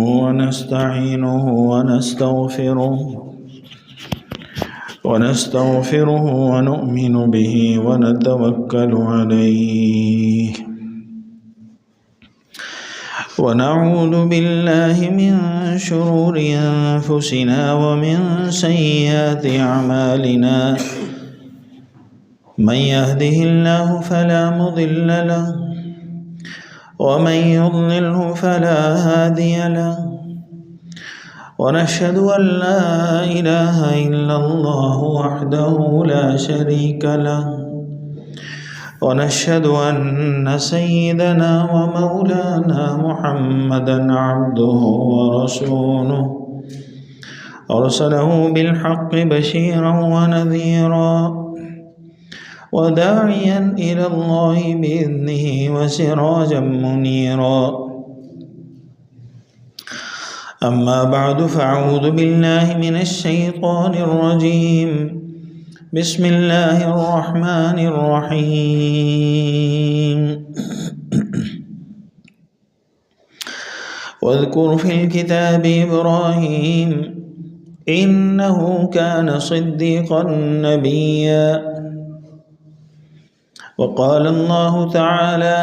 ونستعينه ونستغفره ونؤمن به ونتوكل عليه ونعوذ بالله من شرور أنفسنا ومن سيئات أعمالنا من يهده الله فلا مضل له ومن يضلله فلا هادي له ونشهد أن لا إله إلا الله وحده لا شريك له ونشهد أن سيدنا ومولانا محمدا عبده ورسوله أرسله بالحق بشيرا ونذيرا وداعيا إلى الله بإذنه وسراجا منيرا أما بعد فأعوذ بالله من الشيطان الرجيم بسم الله الرحمن الرحيم واذكر في الكتاب إبراهيم إنه كان صديقا نبيا وقال الله تعالى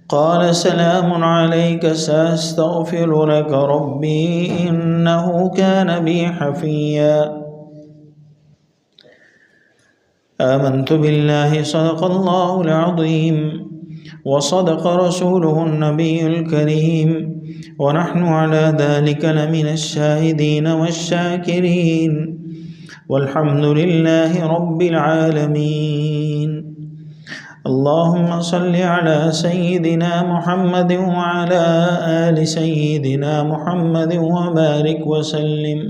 قال سلام عليك سأستغفر لك ربي إنه كان بي حفيا آمنت بالله صدق الله العظيم وصدق رسوله النبي الكريم ونحن على ذلك لمن الشاهدين والشاكرين والحمد لله رب العالمين اللهم صل على سيدنا محمد وعلى آل سيدنا محمد وبارك وسلم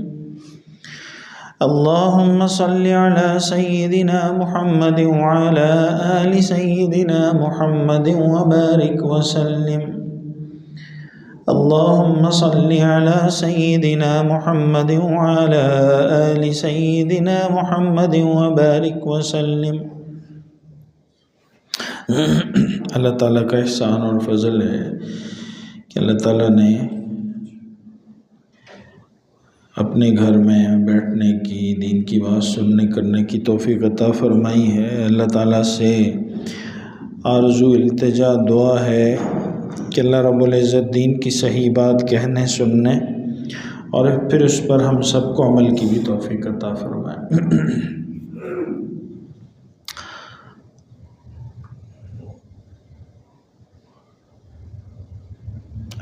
اللهم صل على سيدنا محمد وعلى آل سيدنا محمد وبارك وسلم اللهم صل على سيدنا محمد وعلى آل سيدنا محمد وبارك وسلم اللہ تعالیٰ کا احسان اور فضل ہے کہ اللہ تعالیٰ نے اپنے گھر میں بیٹھنے کی، دین کی بات سننے کرنے کی توفیق عطا فرمائی ہے۔ اللہ تعالیٰ سے آرزو التجا دعا ہے کہ اللہ رب العزت دین کی صحیح بات کہنے سننے اور پھر اس پر ہم سب کو عمل کی بھی توفیق عطا فرمائے۔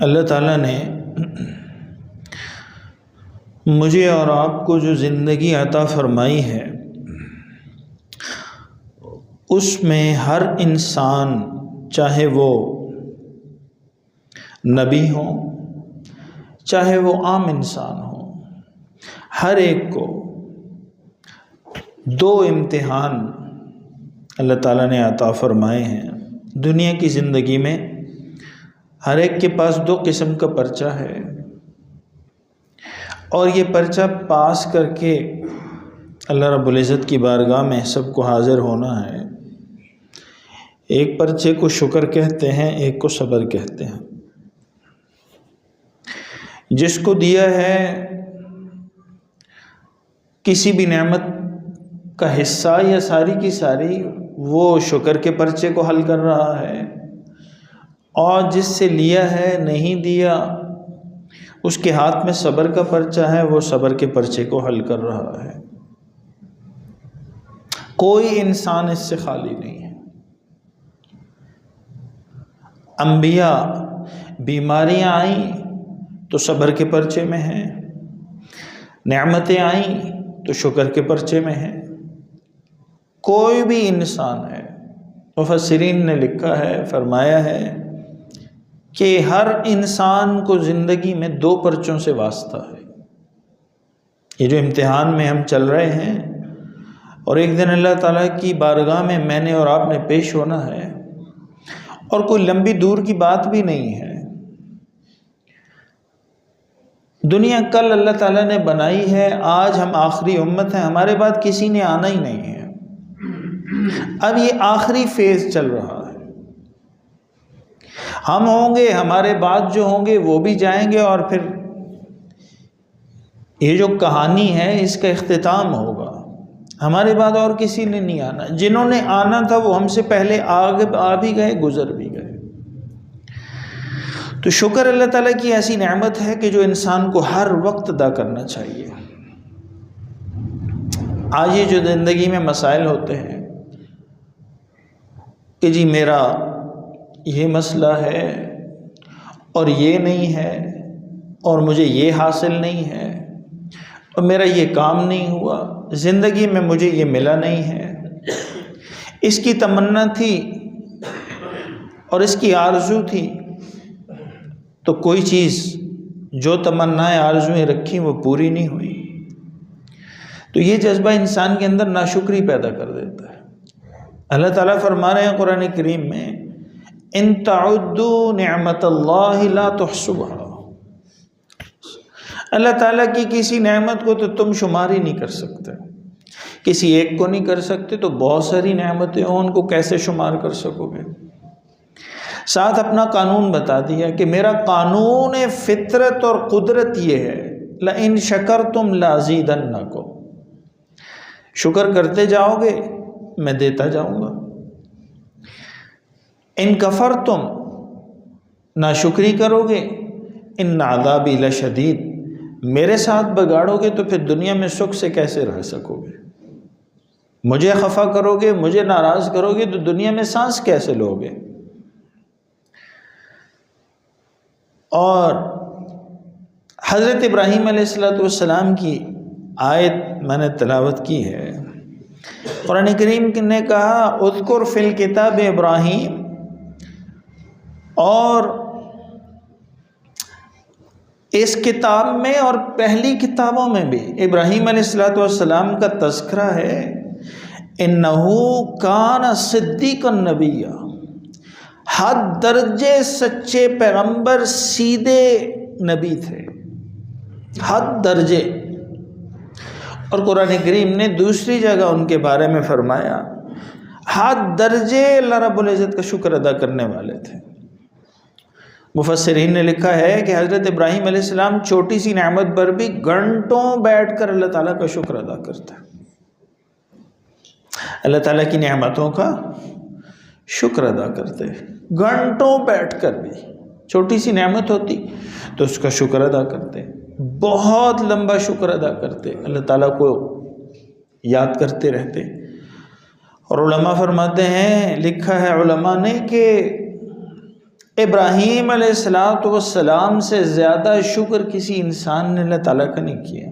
اللہ تعالیٰ نے مجھے اور آپ کو جو زندگی عطا فرمائی ہے اس میں ہر انسان، چاہے وہ نبی ہو چاہے وہ عام انسان ہو، ہر ایک کو دو امتحان اللہ تعالیٰ نے عطا فرمائے ہیں۔ دنیا کی زندگی میں ہر ایک کے پاس دو قسم کا پرچہ ہے اور یہ پرچہ پاس کر کے اللہ رب العزت کی بارگاہ میں سب کو حاضر ہونا ہے۔ ایک پرچے کو شکر کہتے ہیں، ایک کو صبر کہتے ہیں۔ جس کو دیا ہے کسی بھی نعمت کا حصہ یا ساری کی ساری، وہ شکر کے پرچے کو حل کر رہا ہے، اور جس سے لیا ہے نہیں دیا اس کے ہاتھ میں صبر کا پرچہ ہے، وہ صبر کے پرچے کو حل کر رہا ہے۔ کوئی انسان اس سے خالی نہیں ہے۔ انبیاء بیماریاں آئیں تو صبر کے پرچے میں ہیں، نعمتیں آئیں تو شکر کے پرچے میں ہیں۔ کوئی بھی انسان ہے، مفسرین نے لکھا ہے، فرمایا ہے کہ ہر انسان کو زندگی میں دو پرچوں سے واسطہ ہے۔ یہ جو امتحان میں ہم چل رہے ہیں اور ایک دن اللہ تعالیٰ کی بارگاہ میں نے اور آپ نے پیش ہونا ہے، اور کوئی لمبی دور کی بات بھی نہیں ہے۔ دنیا کل اللہ تعالیٰ نے بنائی ہے، آج ہم آخری امت ہیں، ہمارے بعد کسی نے آنا ہی نہیں ہے۔ اب یہ آخری فیز چل رہا ہے۔ ہم ہوں گے، ہمارے بعد جو ہوں گے وہ بھی جائیں گے، اور پھر یہ جو کہانی ہے اس کا اختتام ہوگا۔ ہمارے بعد اور کسی نے نہیں آنا، جنہوں نے آنا تھا وہ ہم سے پہلے آ بھی گئے، گزر بھی گئے۔ تو شکر اللہ تعالیٰ کی ایسی نعمت ہے کہ جو انسان کو ہر وقت ادا کرنا چاہیے۔ آج یہ جو زندگی میں مسائل ہوتے ہیں کہ جی میرا یہ مسئلہ ہے اور یہ نہیں ہے اور مجھے یہ حاصل نہیں ہے اور میرا یہ کام نہیں ہوا، زندگی میں مجھے یہ ملا نہیں ہے، اس کی تمنا تھی اور اس کی آرزو تھی، تو کوئی چیز جو تمنائیں آرزویں رکھی وہ پوری نہیں ہوئی، تو یہ جذبہ انسان کے اندر ناشکری پیدا کر دیتا ہے۔ اللہ تعالیٰ فرما رہے ہیں قرآن کریم میں، ان تعدوا نعمت اللہ لا تحصوها، اللہ تعالیٰ کی کسی نعمت کو تو تم شمار ہی نہیں کر سکتے، کسی ایک کو نہیں کر سکتے، تو بہت ساری نعمتیں ہوں ان کو کیسے شمار کر سکو گے؟ ساتھ اپنا قانون بتا دیا کہ میرا قانون فطرت اور قدرت یہ ہے، لئن شکرتم لازیدنکم، شکر کرتے جاؤ گے میں دیتا جاؤں گا، ان کفرتم ناشکری کرو گے، ان عذابی لشدید، میرے ساتھ بگاڑو گے تو پھر دنیا میں سکھ سے کیسے رہ سکو گے؟ مجھے خفا کرو گے، مجھے ناراض کرو گے تو دنیا میں سانس کیسے لو گے؟ اور حضرت ابراہیم علیہ السلام کی آیت میں نے تلاوت کی ہے، قرآن کریم نے کہا اذکر فی الکتاب ابراہیم، اور اس کتاب میں اور پہلی کتابوں میں بھی ابراہیم علیہ السلام کا تذکرہ ہے، انہو کان صدیقا نبیا، حد درجے سچے پیغمبر، سیدھے نبی تھے، حد درجے۔ اور قرآن کریم نے دوسری جگہ ان کے بارے میں فرمایا حد درجے اللہ رب العزت کا شکر ادا کرنے والے تھے۔ مفسرین نے لکھا ہے کہ حضرت ابراہیم علیہ السلام چھوٹی سی نعمت پر بھی گھنٹوں بیٹھ کر اللہ تعالیٰ کا شکر ادا کرتا ہے، اللہ تعالیٰ کی نعمتوں کا شکر ادا کرتے، گھنٹوں بیٹھ کر بھی، چھوٹی سی نعمت ہوتی تو اس کا شکر ادا کرتے، بہت لمبا شکر ادا کرتے، اللہ تعالیٰ کو یاد کرتے رہتے۔ اور علماء فرماتے ہیں، لکھا ہے علماء نے کہ ابراہیم علیہ السلام سے زیادہ شکر کسی انسان نے اللہ تعالیٰ کا نہیں کیا۔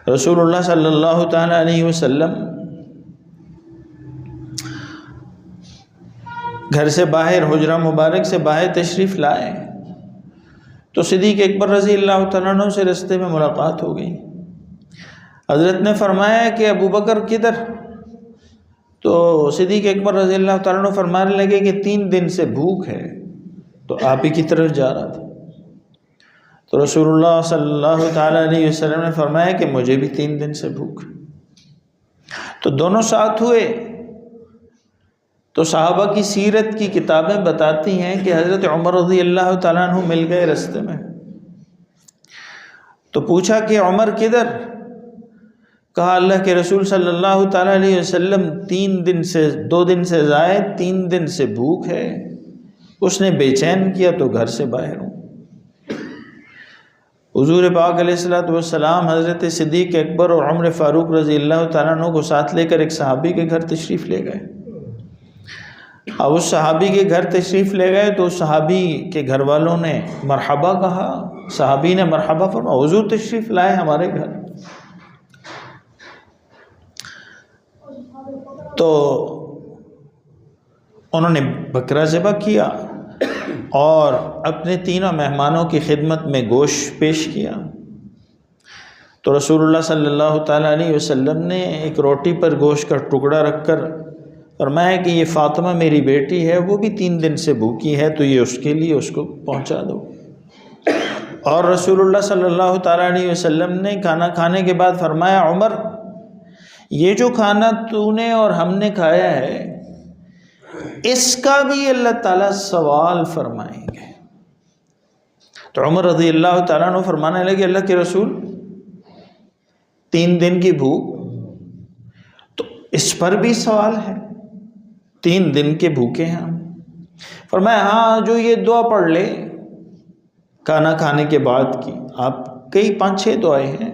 رسول اللہ صلی اللہ تعالیٰ علیہ وسلم گھر سے باہر، حجرہ مبارک سے باہر تشریف لائے تو صدیق اکبر رضی اللہ تعالیٰ عنہ سے رستے میں ملاقات ہو گئی۔ حضرت نے فرمایا کہ ابو بکر کدھر؟ تو صدیق اکبر رضی اللہ تعالیٰ عنہ فرمانے لگے کہ 3 دن سے بھوک ہے، تو آپ ہی کی طرف جا رہا تھا۔ تو رسول اللہ صلی اللہ تعالیٰ علیہ وسلم نے فرمایا کہ مجھے بھی 3 دن سے بھوک ہے۔ تو دونوں ساتھ ہوئے۔ تو صحابہ کی سیرت کی کتابیں بتاتی ہیں کہ حضرت عمر رضی اللہ تعالیٰ عنہ مل گئے رستے میں، تو پوچھا کہ عمر کدھر؟ کہا اللہ کے رسول صلی اللہ تعالیٰ علیہ وسلم 2 دن سے زائد 3 دن سے بھوک ہے، اس نے بے چین کیا تو گھر سے باہر ہوں۔ حضور پاک علیہ السلام حضرت صدیق اکبر اور عمر فاروق رضی اللہ تعالیٰ عنہ کو ساتھ لے کر ایک صحابی کے گھر تشریف لے گئے۔ اب اس صحابی کے گھر تشریف لے گئے تو اس صحابی کے گھر والوں نے مرحبا کہا، صحابی نے مرحبا فرمایا، حضور تشریف لائے ہمارے گھر۔ تو انہوں نے بکرا ذبح کیا اور اپنے 3 مہمانوں کی خدمت میں گوشت پیش کیا۔ تو رسول اللہ صلی اللہ تعالیٰ علیہ وسلم نے ایک روٹی پر گوشت کا ٹکڑا رکھ کر فرمایا کہ یہ فاطمہ میری بیٹی ہے، وہ بھی 3 دن سے بھوکی ہے، تو یہ اس کے لیے اس کو پہنچا دو۔ اور رسول اللہ صلی اللہ تعالیٰ علیہ وسلم نے کھانا کھانے کے بعد فرمایا، عمر یہ جو کھانا تو نے اور ہم نے کھایا ہے اس کا بھی اللہ تعالیٰ سوال فرمائیں گے۔ تو عمر رضی اللہ تعالیٰ عنہ فرمانے لگے اللہ کے رسول 3 دن کی بھوک، تو اس پر بھی سوال ہے، 3 دن کے بھوکے ہیں ہم۔ فرمایا ہاں جو یہ دعا پڑھ لے کھانا کھانے کے بعد کی، آپ کئی 5-6 دعائیں ہیں،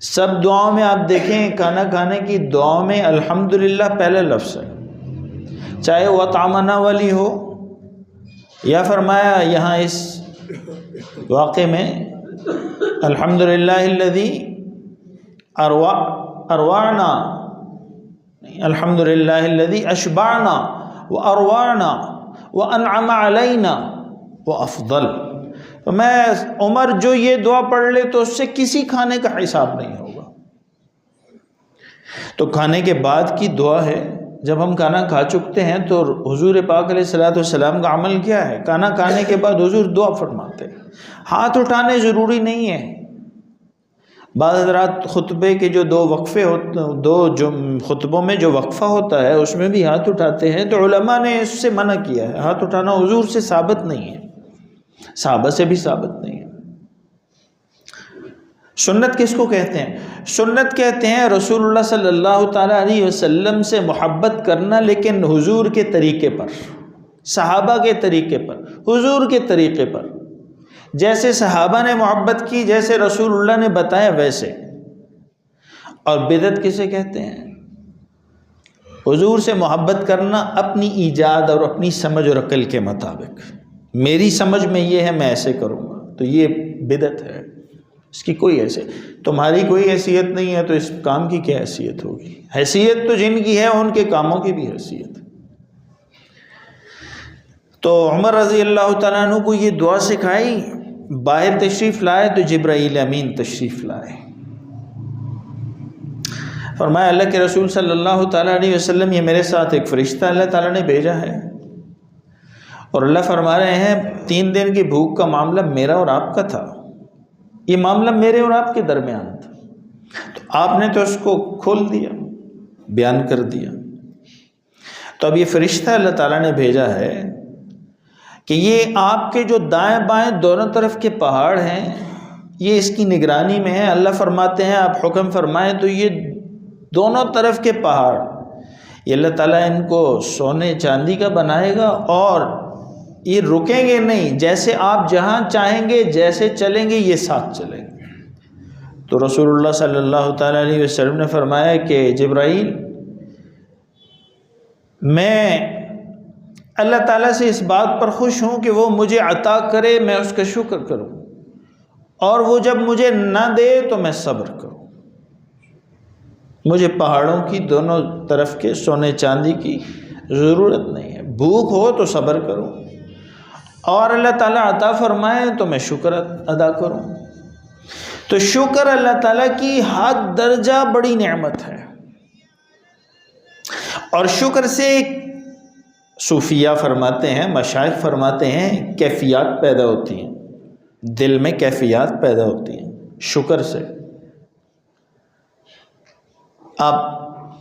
سب دعاؤں میں آپ دیکھیں کھانا کھانے کی دعاؤں میں الحمدللہ پہلا لفظ ہے، چاہے وہ طعامنا والی ہو یا فرمایا یہاں اس واقع میں الحمدللہ الذی اروانا، الحمدللہ الذی اشبعنا واروانا وانعم علینا وافضل۔ تو میں عمر جو یہ دعا پڑھ لے تو اس سے کسی کھانے کا حساب نہیں ہوگا۔ تو کھانے کے بعد کی دعا ہے، جب ہم کھانا کھا چکتے ہیں تو حضور پاک علیہ السلام کا عمل کیا ہے؟ کھانا کھانے کے بعد حضور دعا فرماتے ہیں۔ ہاتھ اٹھانے ضروری نہیں ہے، بعض حضرات خطبے کے جو 2 وقفے ہوتے، جو خطبوں میں جو وقفہ ہوتا ہے اس میں بھی ہاتھ اٹھاتے ہیں، تو علماء نے اس سے منع کیا ہے۔ ہاتھ اٹھانا حضور سے ثابت نہیں ہے، صحابہ سے بھی ثابت نہیں ہے۔ سنت کس کو کہتے ہیں؟ سنت کہتے ہیں رسول اللہ صلی اللہ تعالیٰ علیہ وسلم سے محبت کرنا، لیکن حضور کے طریقے پر، صحابہ کے طریقے پر، حضور کے طریقے پر، جیسے صحابہ نے محبت کی، جیسے رسول اللہ نے بتایا ویسے۔ اور بدعت کسے کہتے ہیں؟ حضور سے محبت کرنا اپنی ایجاد اور اپنی سمجھ اور عقل کے مطابق، میری سمجھ میں یہ ہے میں ایسے کروں گا، تو یہ بدعت ہے، اس کی کوئی حیثیت، تمہاری کوئی حیثیت نہیں ہے تو اس کام کی کیا حیثیت ہوگی؟ حیثیت تو جن کی ہے ان کے کاموں کی بھی حیثیت۔ تو عمر رضی اللہ تعالیٰ عنہ کو یہ دعا سکھائی، باہر تشریف لائے تو جبرائیل امین تشریف لائے، فرمایا اللہ کے رسول صلی اللہ تعالیٰ علیہ وسلم یہ میرے ساتھ ایک فرشتہ اللہ تعالیٰ نے بھیجا ہے، اور اللہ فرما رہے ہیں 3 دن کی بھوک کا معاملہ میرا اور آپ کا تھا، یہ معاملہ میرے اور آپ کے درمیان تھا، تو آپ نے تو اس کو کھول دیا، بیان کر دیا۔ تو اب یہ فرشتہ اللہ تعالیٰ نے بھیجا ہے کہ یہ آپ کے جو دائیں بائیں دونوں طرف کے پہاڑ ہیں یہ اس کی نگرانی میں ہے۔ اللہ فرماتے ہیں آپ حکم فرمائیں تو یہ دونوں طرف کے پہاڑ یہ اللہ تعالیٰ ان کو سونے چاندی کا بنائے گا، اور یہ رکیں گے نہیں، جیسے آپ جہاں چاہیں گے جیسے چلیں گے یہ ساتھ چلیں گے۔ تو رسول اللہ صلی اللہ تعالیٰ علیہ وسلم نے فرمایا کہ جبرائیل میں اللہ تعالیٰ سے اس بات پر خوش ہوں کہ وہ مجھے عطا کرے میں اس کا شکر کروں، اور وہ جب مجھے نہ دے تو میں صبر کروں۔ مجھے پہاڑوں کی دونوں طرف کے سونے چاندی کی ضرورت نہیں ہے، بھوک ہو تو صبر کروں، اور اللہ تعالیٰ عطا فرمائے تو میں شکر ادا کروں۔ تو شکر اللہ تعالیٰ کی حد درجہ بڑی نعمت ہے، اور شکر سے صوفیہ فرماتے ہیں، مشائخ فرماتے ہیں کیفیات پیدا ہوتی ہیں، دل میں کیفیات پیدا ہوتی ہیں شکر سے۔ آپ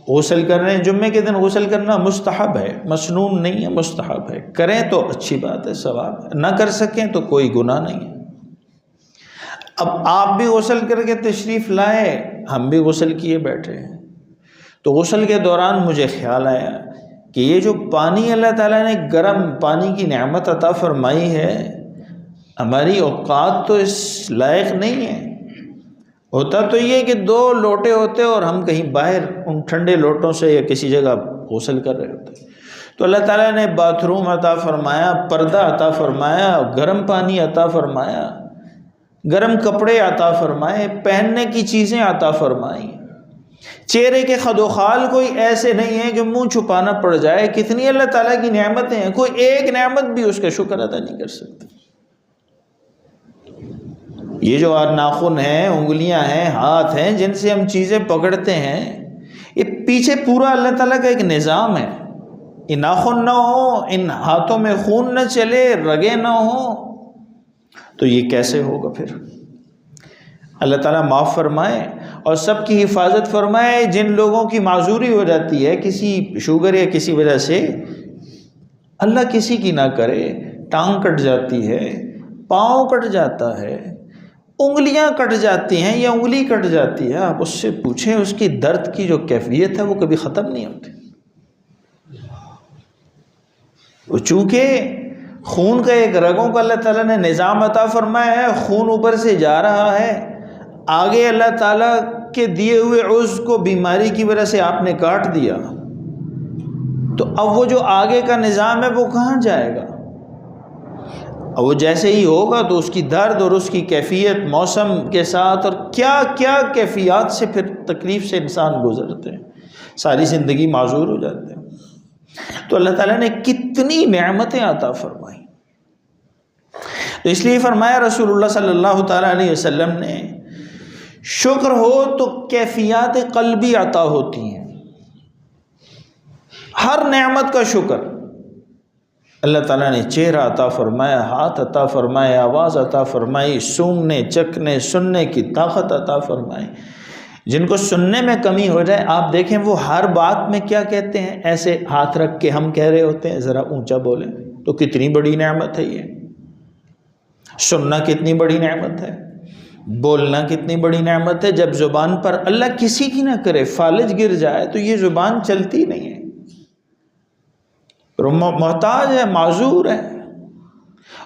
غسل کر رہے ہیں، جمعے کے دن غسل کرنا مستحب ہے، مسنون نہیں ہے، مستحب ہے، کریں تو اچھی بات ہے، ثواب ہے، نہ کر سکیں تو کوئی گناہ نہیں ہے۔ اب آپ بھی غسل کر کے تشریف لائے، ہم بھی غسل کیے بیٹھے ہیں، تو غسل کے دوران مجھے خیال آیا کہ یہ جو پانی اللہ تعالیٰ نے گرم پانی کی نعمت عطا فرمائی ہے، ہماری اوقات تو اس لائق نہیں ہے۔ ہوتا تو یہ کہ 2 لوٹے ہوتے اور ہم کہیں باہر ان ٹھنڈے لوٹوں سے یا کسی جگہ غسل کر رہے ہوتے، تو اللہ تعالیٰ نے باتھ روم عطا فرمایا، پردہ عطا فرمایا، گرم پانی عطا فرمایا، گرم کپڑے عطا فرمائے، پہننے کی چیزیں عطا فرمائیں، چہرے کے خد و خال کوئی ایسے نہیں ہیں کہ منہ چھپانا پڑ جائے۔ کتنی اللہ تعالیٰ کی نعمتیں ہیں، کوئی ایک نعمت بھی اس کا شکر ادا نہیں کر سکتا۔ یہ جو ناخن ہیں، انگلیاں ہیں، ہاتھ ہیں، جن سے ہم چیزیں پکڑتے ہیں، یہ پیچھے پورا اللہ تعالیٰ کا ایک نظام ہے۔ یہ ناخن نہ ہو، ان ہاتھوں میں خون نہ چلے، رگیں نہ ہوں، تو یہ کیسے ہوگا پھر؟ اللہ تعالیٰ معاف فرمائے اور سب کی حفاظت فرمائے۔ جن لوگوں کی معذوری ہو جاتی ہے کسی شوگر یا کسی وجہ سے، اللہ کسی کی نہ کرے، ٹانگ کٹ جاتی ہے، پاؤں کٹ جاتا ہے، انگلیاں کٹ جاتی ہیں یا انگلی کٹ جاتی ہے، آپ اس سے پوچھیں اس کی درد کی جو کیفیت ہے وہ کبھی ختم نہیں ہوتی۔ وہ چونکہ خون کا ایک رگوں کا اللہ تعالیٰ نے نظام عطا فرمایا ہے، خون اوپر سے جا رہا ہے، آگے اللہ تعالیٰ کے دیے ہوئے عضو کو بیماری کی وجہ سے آپ نے کاٹ دیا، تو اب وہ جو آگے کا نظام ہے وہ کہاں جائے گا؟ اب وہ جیسے ہی ہوگا تو اس کی درد اور اس کی کیفیت موسم کے ساتھ اور کیا کیا کیفیات سے پھر تکلیف سے انسان گزرتے ہیں، ساری زندگی معذور ہو جاتے ہیں۔ تو اللہ تعالیٰ نے کتنی نعمتیں عطا فرمائی، تو اس لیے فرمایا رسول اللہ صلی اللہ تعالیٰ علیہ وسلم نے، شکر ہو تو کیفیات قلبی عطا ہوتی ہیں۔ ہر نعمت کا شکر، اللہ تعالیٰ نے چہرہ عطا فرمایا، ہاتھ عطا فرمائے، آواز عطا فرمائی، سونگنے چکنے سننے کی طاقت عطا فرمائی۔ جن کو سننے میں کمی ہو جائے، آپ دیکھیں وہ ہر بات میں کیا کہتے ہیں، ایسے ہاتھ رکھ کے ہم کہہ رہے ہوتے ہیں ذرا اونچا بولیں، تو کتنی بڑی نعمت ہے یہ۔ سننا کتنی بڑی نعمت ہے، بولنا کتنی بڑی نعمت ہے۔ جب زبان پر اللہ کسی کی نہ کرے فالج گر جائے تو یہ زبان چلتی نہیں ہے، محتاج ہے، معذور ہے،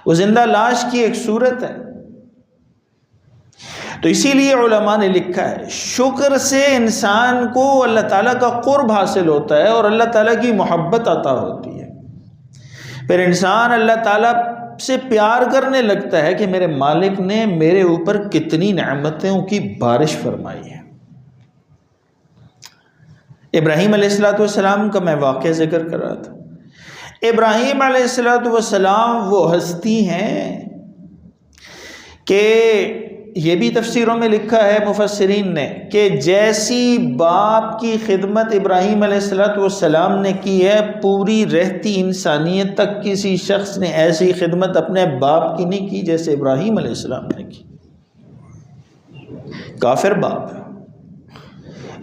وہ زندہ لاش کی ایک صورت ہے۔ تو اسی لیے علماء نے لکھا ہے شکر سے انسان کو اللہ تعالیٰ کا قرب حاصل ہوتا ہے اور اللہ تعالیٰ کی محبت عطا ہوتی ہے، پھر انسان اللہ تعالیٰ سے پیار کرنے لگتا ہے کہ میرے مالک نے میرے اوپر کتنی نعمتوں کی بارش فرمائی ہے۔ ابراہیم علیہ السلام کا میں واقعہ ذکر کر رہا تھا۔ ابراہیم علیہ السلام وہ ہستی ہیں کہ یہ بھی تفسیروں میں لکھا ہے مفسرین نے کہ جیسی باپ کی خدمت ابراہیم علیہ السلام نے کی ہے، پوری رہتی انسانیت تک کسی شخص نے ایسی خدمت اپنے باپ کی نہیں کی جیسے ابراہیم علیہ السلام نے کی۔ کافر باپ ہے۔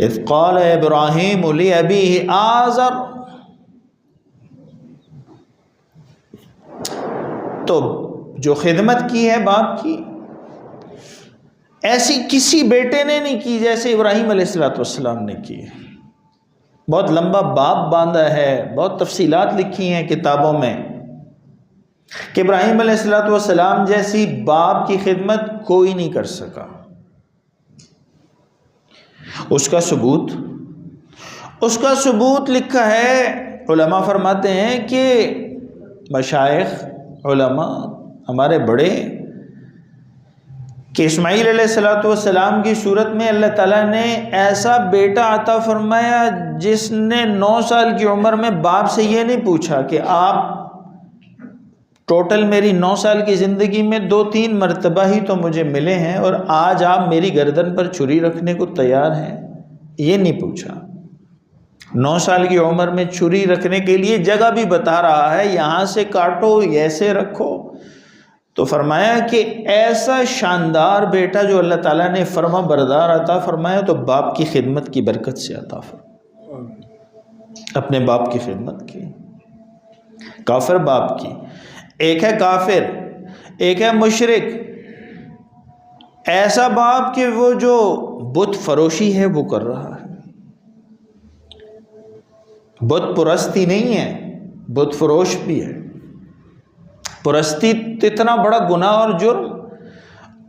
اذ قال ابراہیم لأبیہ آزر، تو جو خدمت کی ہے باپ کی ایسی کسی بیٹے نے نہیں کی جیسے ابراہیم علیہ السلام نے کی ہے۔ بہت لمبا باب باندھا ہے، بہت تفصیلات لکھی ہیں کتابوں میں کہ ابراہیم علیہ السلام جیسی باپ کی خدمت کوئی نہیں کر سکا۔ اس کا ثبوت لکھا ہے، علماء فرماتے ہیں کہ مشائخ علماء ہمارے بڑے کہ اسماعیل علیہ السلام کی صورت میں اللہ تعالیٰ نے ایسا بیٹا عطا فرمایا جس نے 9 سال کی عمر میں باپ سے یہ نہیں پوچھا کہ آپ ٹوٹل میری 9 سال کی زندگی میں 2-3 مرتبہ ہی تو مجھے ملے ہیں اور آج آپ میری گردن پر چھری رکھنے کو تیار ہیں، یہ نہیں پوچھا۔ 9 سال کی عمر میں چھری رکھنے کے لیے جگہ بھی بتا رہا ہے، یہاں سے کاٹو، ایسے رکھو۔ تو فرمایا کہ ایسا شاندار بیٹا جو اللہ تعالیٰ نے فرما بردار عطا فرمایا تو باپ کی خدمت کی برکت سے عطا فرمایا، اپنے باپ کی خدمت کی۔ کافر باپ کی، ایک ہے کافر، ایک ہے مشرک، ایسا باپ کہ وہ جو بت فروشی ہے وہ کر رہا ہے، بت پرستی نہیں ہے، بت فروش بھی ہے۔ پرستی اتنا بڑا گناہ اور جرم،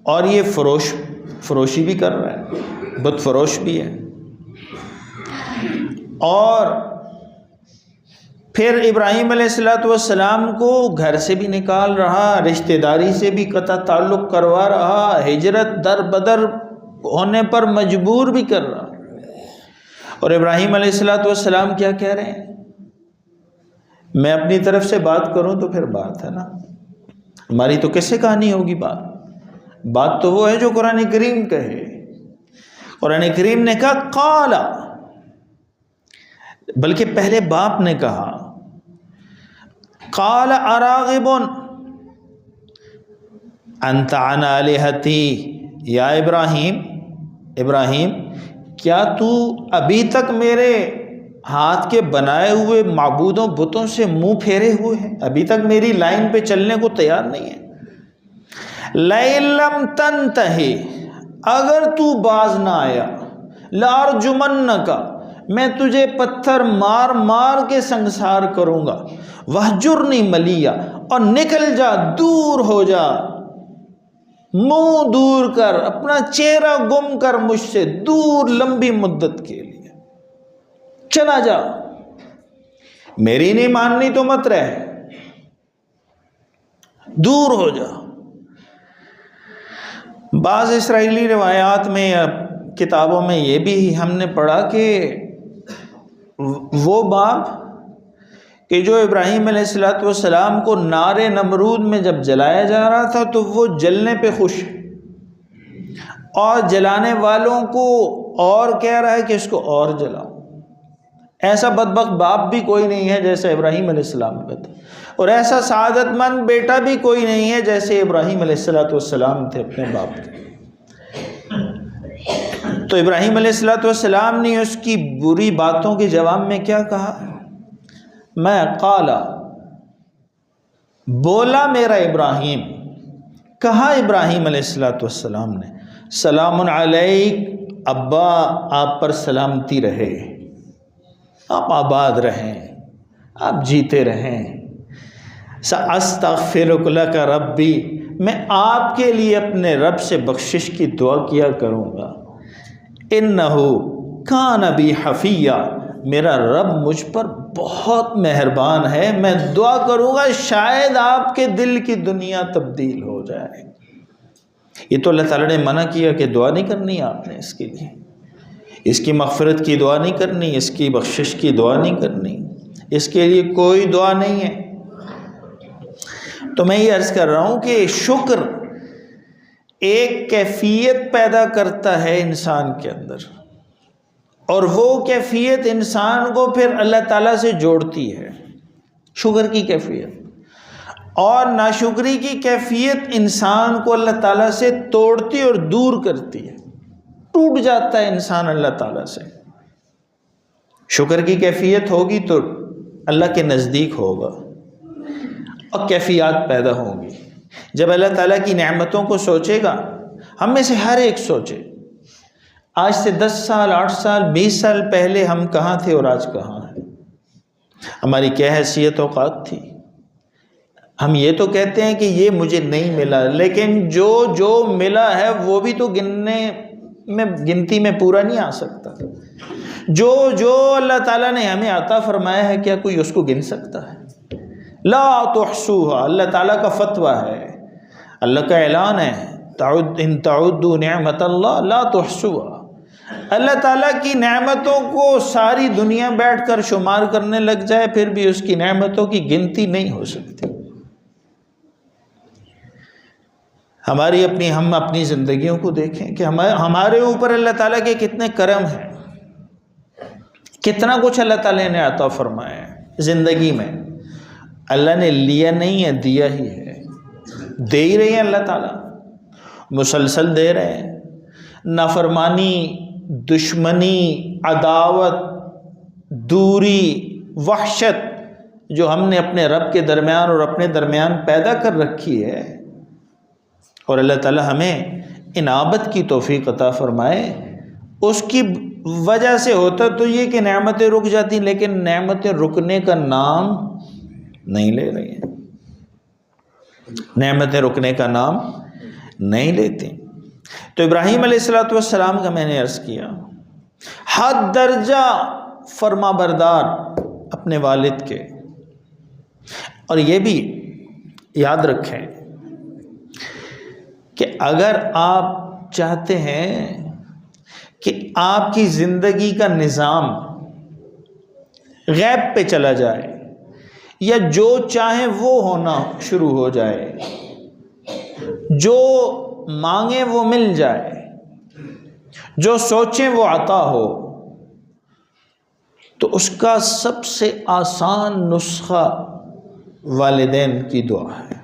اور یہ فروشی بھی کر رہا ہے، بت فروش بھی ہے۔ اور پھر ابراہیم علیہ السلام کو گھر سے بھی نکال رہا، رشتہ داری سے بھی قطع تعلق کروا رہا، ہجرت در بدر ہونے پر مجبور بھی کر رہا۔ اور ابراہیم علیہ السلام کیا کہہ رہے ہیں؟ میں اپنی طرف سے بات کروں تو پھر بات ہے نا، ہماری تو کیسے کہانی ہوگی بات تو وہ ہے جو قرآن کریم کہے۔ قرآن کریم نے کہا قال، بلکہ پہلے باپ نے کہا قال اراغب انت عن آلہتی، یا ابراہیم کیا تو ابھی تک میرے ہاتھ کے بنائے ہوئے معبودوں بتوں سے منہ پھیرے ہوئے ہیں، ابھی تک میری لائن پہ چلنے کو تیار نہیں ہے۔ لَئِن لَّمْ تَنْتَهِ، اگر تو باز نہ آیا، لَأَرْجُمَنَّكَ، میں تجھے پتھر مار مار کے سنگسار کروں گا، وَاہْجُرْنِی مَلِیًّا، اور نکل جا، دور ہو جا، منہ دور کر، اپنا چہرہ گم کر مجھ سے دور، لمبی مدت کے لیے چلا جا، میری نہیں ماننی تو مت رہ، دور ہو جا۔ بعض اسرائیلی روایات میں یا کتابوں میں یہ بھی ہم نے پڑھا کہ وہ باپ کہ جو ابراہیم علیہ السلام کو نار نمرود میں جب جلایا جا رہا تھا تو وہ جلنے پہ خوش، اور جلانے والوں کو اور کہہ رہا ہے کہ اس کو اور جلاؤ۔ ایسا بدبخت باپ بھی کوئی نہیں ہے جیسے ابراہیم علیہ السلام کا تھا، اور ایسا سعادت مند بیٹا بھی کوئی نہیں ہے جیسے ابراہیم علیہ السلام تھے اپنے باپ کے۔ تو ابراہیم علیہ السلام نے اس کی بری باتوں کے جواب میں کیا کہا؟ میں قالا، بولا میرا ابراہیم، کہا ابراہیم علیہ السلام نے، سلام علیک، ابا آپ پر سلامتی رہے، آپ آباد رہیں، آپ جیتے رہیں، سأستغفرک لک ربی، میں آپ کے لیے اپنے رب سے بخشش کی دعا کیا کروں گا، انہ کان بی حفیہ، میرا رب مجھ پر بہت مہربان ہے، میں دعا کروں گا شاید آپ کے دل کی دنیا تبدیل ہو جائے۔ یہ تو اللہ تعالیٰ نے منع کیا کہ دعا نہیں کرنی آپ نے اس کے لیے، اس کی مغفرت کی دعا نہیں کرنی، اس کی بخشش کی دعا نہیں کرنی، اس کے لیے کوئی دعا نہیں ہے۔ تو میں یہ عرض کر رہا ہوں کہ شکر ایک کیفیت پیدا کرتا ہے انسان کے اندر، اور وہ کیفیت انسان کو پھر اللہ تعالیٰ سے جوڑتی ہے، شکر کی کیفیت، اور ناشکری کی کیفیت انسان کو اللہ تعالیٰ سے توڑتی اور دور کرتی ہے، ٹوٹ جاتا ہے انسان اللہ تعالیٰ سے۔ شکر کی کیفیت ہوگی تو اللہ کے نزدیک ہوگا، اور کیفیات پیدا ہوں گی۔ جب اللہ تعالیٰ کی نعمتوں کو سوچے گا، ہم میں سے ہر ایک سوچے، آج سے 10 سال 8 سال 20 سال پہلے ہم کہاں تھے اور آج کہاں ہیں، ہماری کیا حیثیت اوقات تھی۔ ہم یہ تو کہتے ہیں کہ یہ مجھے نہیں ملا، لیکن جو جو ملا ہے وہ بھی تو گنتی میں پورا نہیں آ سکتا۔ جو جو اللہ تعالیٰ نے ہمیں عطا فرمایا ہے، کیا کوئی اس کو گن سکتا ہے؟ لا تحصوها، اللہ تعالیٰ کا فتویٰ ہے، اللہ کا اعلان ہے، ان تعدوا نعمت اللہ لا تحصوها۔ اللہ تعالیٰ کی نعمتوں کو ساری دنیا بیٹھ کر شمار کرنے لگ جائے پھر بھی اس کی نعمتوں کی گنتی نہیں ہو سکتی۔ ہم اپنی زندگیوں کو دیکھیں کہ ہمارے اوپر اللہ تعالیٰ کے کتنے کرم ہیں، کتنا کچھ اللہ تعالیٰ نے عطا فرمایا ہے زندگی میں۔ اللہ نے لیا نہیں ہے، دیا ہی ہے، دے ہی رہے ہیں اللہ تعالیٰ، مسلسل دے رہے ہیں۔ نافرمانی، دشمنی، عداوت، دوری، وحشت جو ہم نے اپنے رب کے درمیان اور اپنے درمیان پیدا کر رکھی ہے، اور اللہ تعالیٰ ہمیں انابت کی توفیق عطا فرمائے، اس کی وجہ سے ہوتا تو یہ کہ نعمتیں رک جاتی، لیکن نعمتیں رکنے کا نام نہیں لے رہی ہیں، نعمتیں رکنے کا نام نہیں لیتی۔ تو ابراہیم علیہ السلام کا میں نے عرض کیا، حد درجہ فرما بردار اپنے والد کے۔ اور یہ بھی یاد رکھیں کہ اگر آپ چاہتے ہیں کہ آپ کی زندگی کا نظام غیب پہ چلا جائے، یا جو چاہیں وہ ہونا شروع ہو جائے، جو مانگیں وہ مل جائے، جو سوچیں وہ عطا ہو، تو اس کا سب سے آسان نسخہ والدین کی دعا ہے۔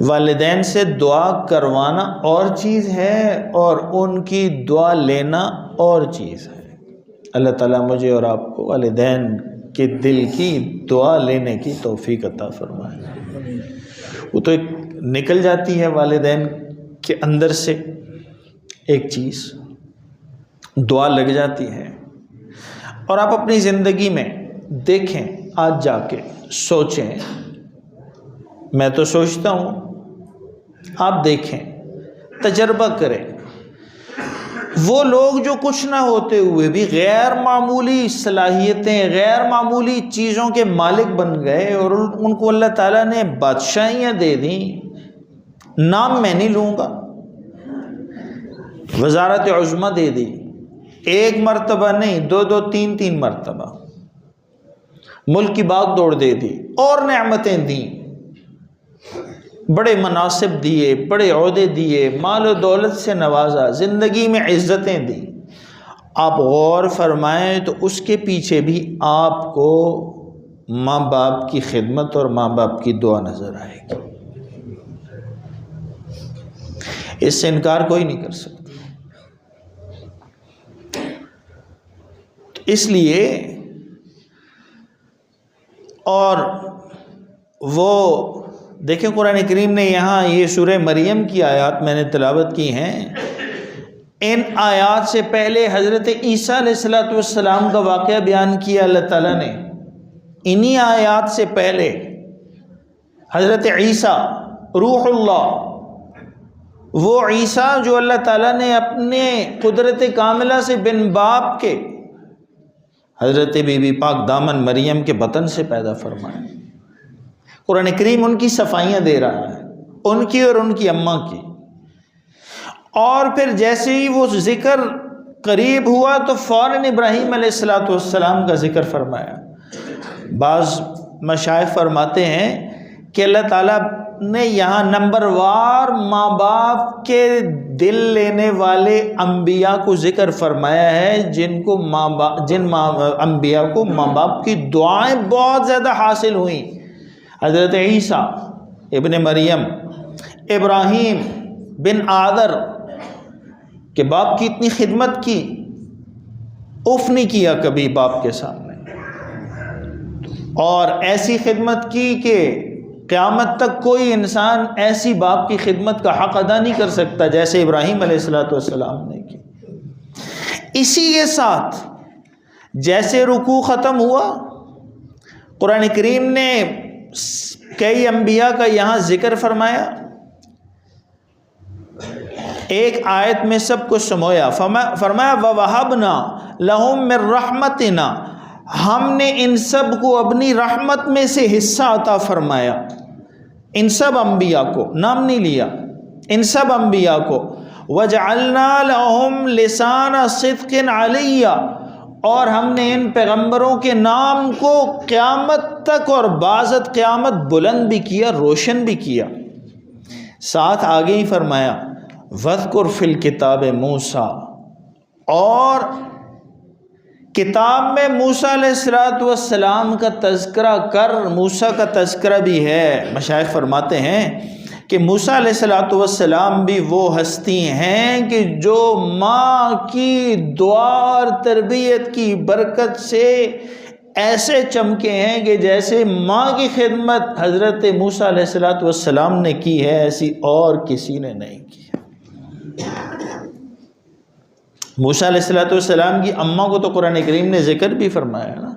والدین سے دعا کروانا اور چیز ہے، اور ان کی دعا لینا اور چیز ہے۔ اللہ تعالیٰ مجھے اور آپ کو والدین کے دل کی دعا لینے کی توفیق عطا فرمائے۔ وہ تو ایک نکل جاتی ہے والدین کے اندر سے ایک چیز، دعا لگ جاتی ہے۔ اور آپ اپنی زندگی میں دیکھیں، آج جا کے سوچیں، میں تو سوچتا ہوں آپ دیکھیں، تجربہ کریں، وہ لوگ جو کچھ نہ ہوتے ہوئے بھی غیر معمولی صلاحیتیں، غیر معمولی چیزوں کے مالک بن گئے، اور ان کو اللہ تعالیٰ نے بادشاہیاں دے دیں، نام میں نہیں لوں گا، وزارت عظمیٰ دے دی، ایک مرتبہ نہیں، دو تین مرتبہ، ملک کی باغ دوڑ دے دی، اور نعمتیں دیں، بڑے مناصب دیے، بڑے عہدے دیے، مال و دولت سے نوازا، زندگی میں عزتیں دی۔ آپ غور فرمائیں تو اس کے پیچھے بھی آپ کو ماں باپ کی خدمت اور ماں باپ کی دعا نظر آئے گی، اس سے انکار کوئی نہیں کر سکتا۔ اس لیے اور وہ دیکھیں، قرآن کریم نے یہاں یہ سورہ مریم کی آیات میں نے تلاوت کی ہیں، ان آیات سے پہلے حضرت عیسیٰ علیہ السلام کا واقعہ بیان کیا اللہ تعالیٰ نے۔ انہی آیات سے پہلے حضرت عیسیٰ روح اللہ، وہ عیسیٰ جو اللہ تعالیٰ نے اپنے قدرت کاملہ سے بن باپ کے حضرت بی بی پاک دامن مریم کے بطن سے پیدا فرمایا، قرآن کریم ان کی صفائیاں دے رہا ہے، ان کی اور ان کی اماں کی۔ اور پھر جیسے ہی وہ ذکر قریب ہوا تو فوراً ابراہیم علیہ السلام کا ذکر فرمایا۔ بعض مشائخ فرماتے ہیں کہ اللہ تعالیٰ نے یہاں نمبر وار ماں باپ کے دل لینے والے انبیاء کو ذکر فرمایا ہے، جن انبیاء کو ماں باپ کی دعائیں بہت زیادہ حاصل ہوئیں۔ حضرت عیسیٰ ابن مریم، ابراہیم بن آدر کہ باپ کی اتنی خدمت کی، اف نہیں کیا کبھی باپ کے سامنے، اور ایسی خدمت کی کہ قیامت تک کوئی انسان ایسی باپ کی خدمت کا حق ادا نہیں کر سکتا جیسے ابراہیم علیہ السلام نے کی۔ اسی کے ساتھ جیسے رکوع ختم ہوا، قرآن کریم نے کئی انبیاء کا یہاں ذکر فرمایا، ایک آیت میں سب کو سمویا، فرمایا وَوَهَبْنَا لَهُم مِّن رَحْمَتِنَا، ہم نے ان سب کو اپنی رحمت میں سے حصہ عطا فرمایا، ان سب انبیاء کو، نام نہیں لیا، ان سب انبیاء کو، وَجَعَلْنَا لَهُمْ لِسَانَ صِدْقٍ عَلِيًّا، اور ہم نے ان پیغمبروں کے نام کو قیامت تک اور بعضت قیامت بلند بھی کیا، روشن بھی کیا۔ ساتھ آگے ہی فرمایا وَاذْكُرْ فِي الْكِتَابِ مُوسَىٰ، اور کتاب میں موسیٰ علیہ السلام کا تذکرہ کر، موسیٰ کا تذکرہ بھی ہے۔ مشائخ فرماتے ہیں کہ موسیٰ علیہ السلام بھی وہ ہستی ہیں کہ جو ماں کی دعا اور تربیت کی برکت سے ایسے چمکے ہیں کہ جیسے ماں کی خدمت حضرت موسیٰ علیہ السلام نے کی ہے، ایسی اور کسی نے نہیں کی۔ موسیٰ علیہ السلام کی اماں کو تو قرآن کریم نے ذکر بھی فرمایا نا،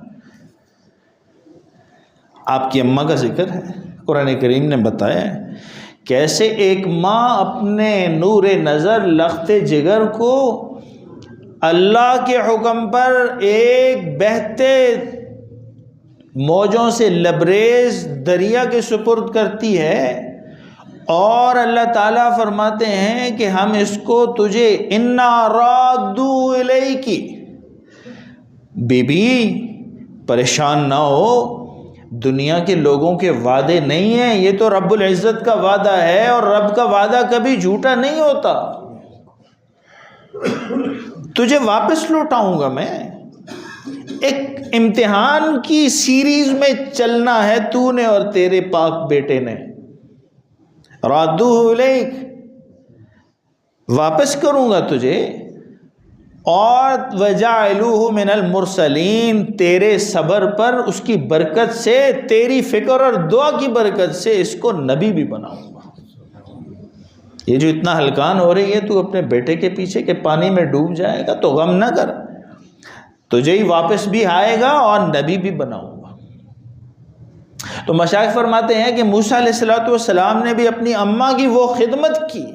آپ کی اماں کا ذکر ہے، قرآن کریم نے بتایا ہے کیسے ایک ماں اپنے نور نظر لخت جگر کو اللہ کے حکم پر ایک بہتے موجوں سے لبریز دریا کے سپرد کرتی ہے، اور اللہ تعالیٰ فرماتے ہیں کہ ہم اس کو تجھے انا رادو الیکی، بی بی پریشان نہ ہو، دنیا کے لوگوں کے وعدے نہیں ہیں، یہ تو رب العزت کا وعدہ ہے، اور رب کا وعدہ کبھی جھوٹا نہیں ہوتا، تجھے واپس لوٹاؤں گا میں۔ ایک امتحان کی سیریز میں چلنا ہے تو نے اور تیرے پاک بیٹے نے، رادو الیک، واپس کروں گا تجھے، اور وَجَعَلُوهُ مِنَ الْمُرْسَلِينَ، تیرے صبر پر، اس کی برکت سے، تیری فکر اور دعا کی برکت سے اس کو نبی بھی بناؤں گا۔ یہ جو اتنا ہلکان ہو رہی ہے تو اپنے بیٹے کے پیچھے کہ پانی میں ڈوب جائے گا، تو غم نہ کر، تجھے ہی واپس بھی آئے گا اور نبی بھی بناؤں گا۔ تو مشائخ فرماتے ہیں کہ موسیٰ علیہ السلام نے بھی اپنی اماں کی وہ خدمت کی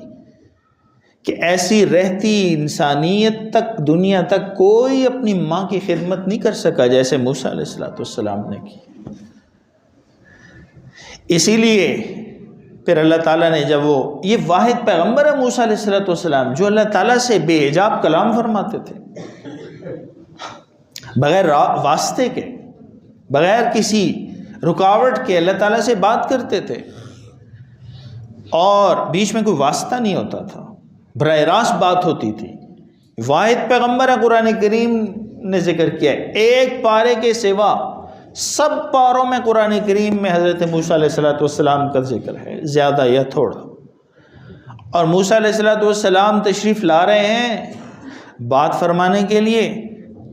کہ ایسی رہتی انسانیت تک، دنیا تک کوئی اپنی ماں کی خدمت نہیں کر سکا جیسے موسیٰ علیہ السلام نے کی۔ اسی لیے پھر اللہ تعالیٰ نے جب یہ واحد پیغمبر ہے موسیٰ علیہ السلام جو اللہ تعالیٰ سے بے حجاب کلام فرماتے تھے، بغیر واسطے کے، بغیر کسی رکاوٹ کے اللہ تعالیٰ سے بات کرتے تھے، اور بیچ میں کوئی واسطہ نہیں ہوتا تھا، براہ راست بات ہوتی تھی۔ واحد پیغمبر ہے، قرآن کریم نے ذکر کیا ہے، ایک پارے کے سوا سب پاروں میں قرآن کریم میں حضرت موسیٰ علیہ السلام کا ذکر ہے، زیادہ یا تھوڑا۔ اور موسیٰ علیہ السلام تشریف لا رہے ہیں بات فرمانے کے لیے،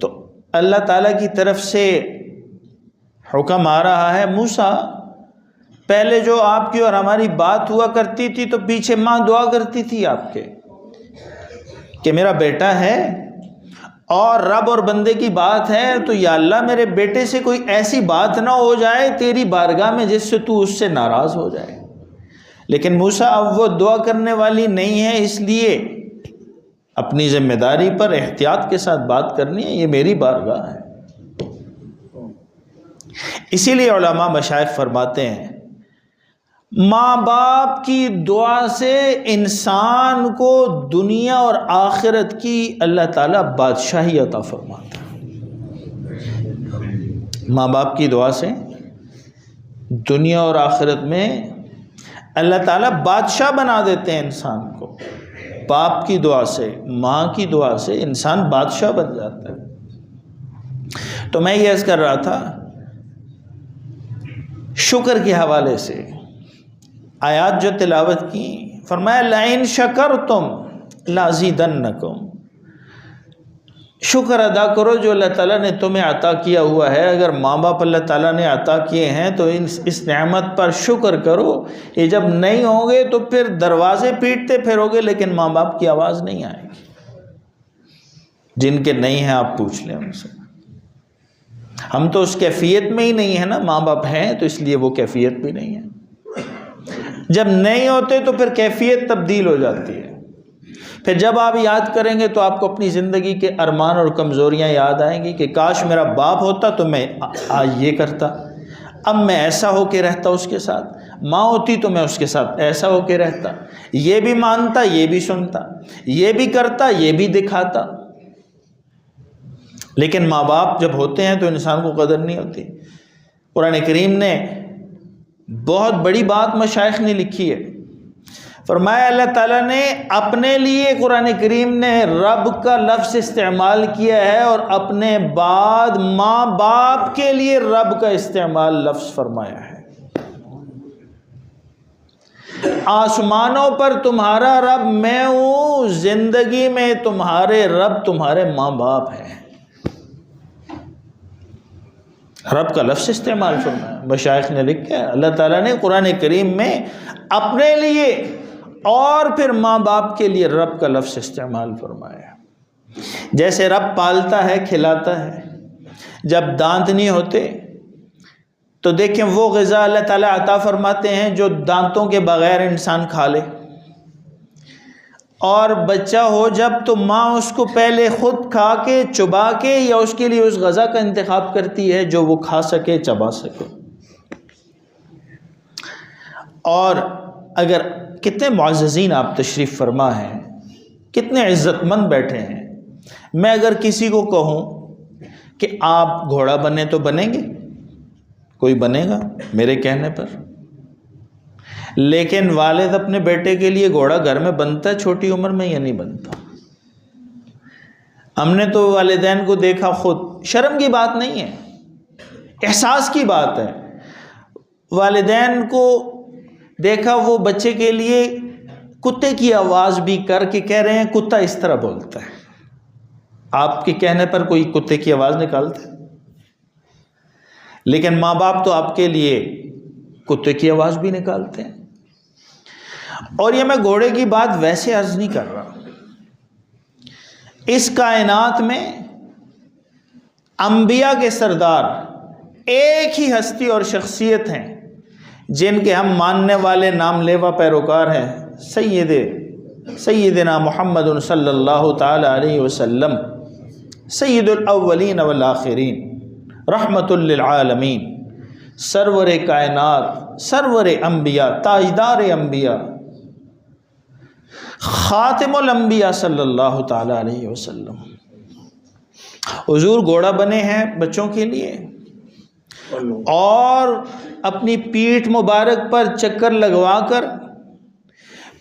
تو اللہ تعالیٰ کی طرف سے حکم آ رہا ہے، موسیٰ پہلے جو آپ کی اور ہماری بات ہوا کرتی تھی تو پیچھے ماں دعا کرتی تھی آپ کے کہ میرا بیٹا ہے، اور رب اور بندے کی بات ہے تو یا اللہ میرے بیٹے سے کوئی ایسی بات نہ ہو جائے تیری بارگاہ میں جس سے تو اس سے ناراض ہو جائے۔ لیکن موسیٰ اب وہ دعا کرنے والی نہیں ہے، اس لیے اپنی ذمہ داری پر احتیاط کے ساتھ بات کرنی ہے، یہ میری بارگاہ ہے۔ اسی لیے علماء مشائخ فرماتے ہیں ماں باپ کی دعا سے انسان کو دنیا اور آخرت کی اللہ تعالیٰ بادشاہی عطا فرماتا ہے۔ ماں باپ کی دعا سے دنیا اور آخرت میں اللہ تعالیٰ بادشاہ بنا دیتے ہیں انسان کو۔ باپ کی دعا سے، ماں کی دعا سے انسان بادشاہ بن جاتا ہے۔ تو میں یہ عرض کر رہا تھا شکر کے حوالے سے آیات جو تلاوت کی، فرمایا لَئِن شَكَرْتُمْ لَأَزِيدَنَّكُمْ، شکر ادا کرو جو اللہ تعالیٰ نے تمہیں عطا کیا ہوا ہے۔ اگر ماں باپ اللہ تعالیٰ نے عطا کیے ہیں تو اس نعمت پر شکر کرو۔ یہ جب نہیں ہوں گے تو پھر دروازے پیٹتے پھرو گے لیکن ماں باپ کی آواز نہیں آئے گی۔ جن کے نہیں ہیں آپ پوچھ لیں ان سے، ہم تو اس کیفیت میں ہی نہیں ہیں نا، ماں باپ ہیں تو اس لیے وہ کیفیت بھی نہیں ہے۔ جب نہیں ہوتے تو پھر کیفیت تبدیل ہو جاتی ہے۔ پھر جب آپ یاد کریں گے تو آپ کو اپنی زندگی کے ارمان اور کمزوریاں یاد آئیں گی کہ کاش میرا باپ ہوتا تو میں آج یہ کرتا، اب میں ایسا ہو کے رہتا اس کے ساتھ، ماں ہوتی تو میں اس کے ساتھ ایسا ہو کے رہتا، یہ بھی مانتا یہ بھی سنتا، یہ بھی کرتا یہ بھی دکھاتا۔ لیکن ماں باپ جب ہوتے ہیں تو انسان کو قدر نہیں ہوتی۔ قرآن کریم نے بہت بڑی بات مشائخ نے لکھی ہے، فرمایا اللہ تعالیٰ نے اپنے لیے قرآن کریم نے رب کا لفظ استعمال کیا ہے، اور اپنے بعد ماں باپ کے لیے رب کا استعمال لفظ فرمایا ہے۔ آسمانوں پر تمہارا رب میں ہوں، زندگی میں تمہارے رب تمہارے ماں باپ ہیں۔ رب کا لفظ استعمال فرمایا، مشائخ نے لکھا ہے اللہ تعالیٰ نے قرآن کریم میں اپنے لیے اور پھر ماں باپ کے لیے رب کا لفظ استعمال فرمایا۔ جیسے رب پالتا ہے کھلاتا ہے، جب دانت نہیں ہوتے تو دیکھیں وہ غذا اللہ تعالیٰ عطا فرماتے ہیں جو دانتوں کے بغیر انسان کھا لے، اور بچہ ہو جب تو ماں اس کو پہلے خود کھا کے چبا کے یا اس کے لیے اس غذا کا انتخاب کرتی ہے جو وہ کھا سکے چبا سکے۔ اور اگر کتنے معززین آپ تشریف فرما ہیں، کتنے عزت مند بیٹھے ہیں، میں اگر کسی کو کہوں کہ آپ گھوڑا بنے تو بنیں گے؟ کوئی بنے گا میرے کہنے پر؟ لیکن والد اپنے بیٹے کے لیے گھوڑا گھر میں بنتا ہے چھوٹی عمر میں یا نہیں بنتا؟ ہم نے تو والدین کو دیکھا، خود شرم کی بات نہیں ہے، احساس کی بات ہے، والدین کو دیکھا وہ بچے کے لیے کتے کی آواز بھی کر کے کہہ رہے ہیں کتا اس طرح بولتا ہے، آپ کے کہنے پر کوئی کتے کی آواز نکالتا ہے، لیکن ماں باپ تو آپ کے لیے کتے کی آواز بھی نکالتے ہیں۔ اور یہ میں گھوڑے کی بات ویسے عرض نہیں کر رہا، اس کائنات میں انبیاء کے سردار ایک ہی ہستی اور شخصیت ہیں جن کے ہم ماننے والے نام لیوا پیروکار ہیں، سیدنا محمد صلی اللہ تعالی علیہ وسلم، سید الاولین والآخرین، رحمت للعالمین، سرور کائنات، سرور انبیاء، تاجدار انبیاء، خاتم الانبیاء صلی اللہ تعالی علیہ وسلم۔ حضور گھوڑا بنے ہیں بچوں کے لیے، اور اپنی پیٹھ مبارک پر چکر لگوا کر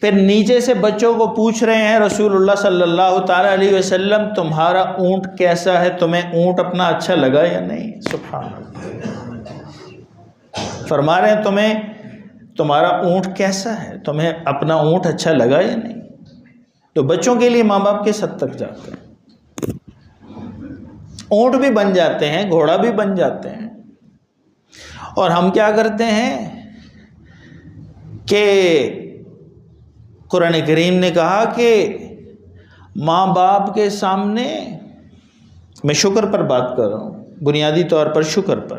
پھر نیچے سے بچوں کو پوچھ رہے ہیں رسول اللہ صلی اللہ تعالی علیہ وسلم تمہارا اونٹ کیسا ہے، تمہیں اونٹ اپنا اچھا لگا یا نہیں؟ سبحان اللہ، فرما رہے ہیں تمہارا اونٹ کیسا ہے، تمہیں اپنا اونٹ اچھا لگا یا نہیں؟ تو بچوں کے لیے ماں باپ کے ساتھ تک جاتے ہیں، اونٹ بھی بن جاتے ہیں، گھوڑا بھی بن جاتے ہیں۔ اور ہم کیا کرتے ہیں کہ قرآن کریم نے کہا کہ ماں باپ کے سامنے، میں شکر پر بات کر رہا ہوں، بنیادی طور پر شکر پر،